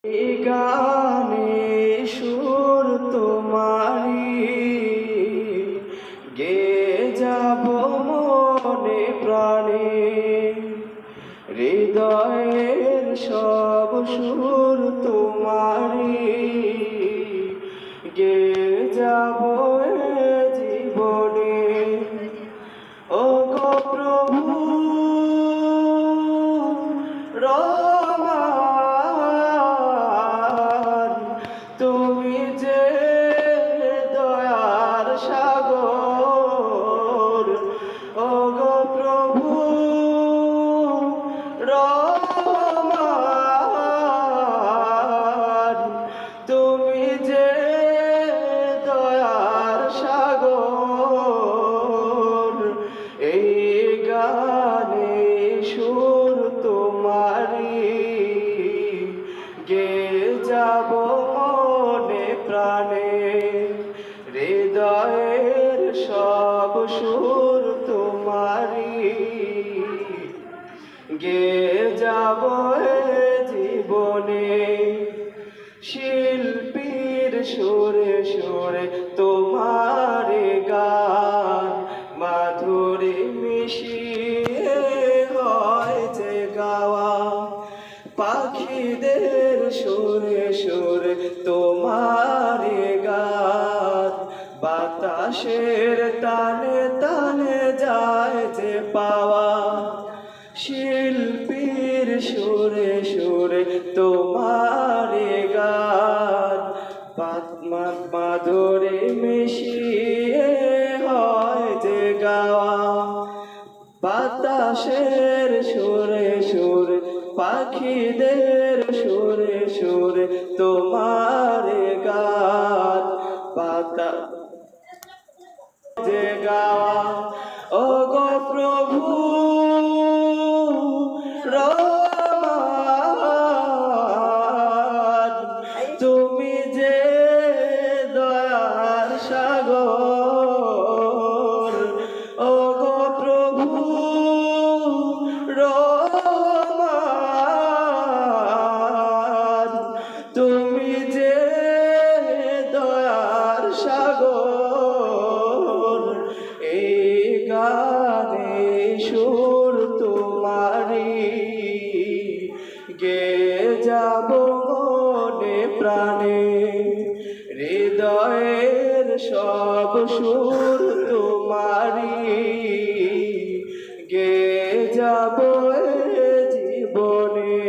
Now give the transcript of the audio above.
এই গানে সুর তোমারি গে যাব মনে প্রাণে, হৃদয়ের সব সুর তোমারি গে যাব জীবনে। ও গো প্রভু রহমান, তুমি যে দয়ার সাগর। ও গো প্রভু রহমান, তুমি যে দয়ার সাগর। এই গানে সুর তোমারি গে যাব মনে প্রাণে, হৃদয়ের সব সুর তোমারি গে যাব জীবনে। শিল্পীর সুরে সুরে তোমার গান মাধুরী মিশিয়ে হয় যে গাওয়া, পাখিদের সুরে সুরে তোমার গান বাতাসের তানে তানে যায় যে পাওয়া। শিল্পীর সুরে সুরে তোমার গান মাধুরী মিশিয়ে হয় যে গাওয়া, বাতাসের সুরে সুরে পাখিদের সুরে সুরে তোমার গান বাতাস যে গাওয়া। ও গো প্রভু রহমান, তুমি যে দয়ার সাগর। ও গো প্রভু রহমান, তুমি যে দয়ার সাগর। এই গানে সুর তোমারি গে যাব মনে প্রাণে, হৃদয়ের সব সুর তোমারি গে যাব জীবনে।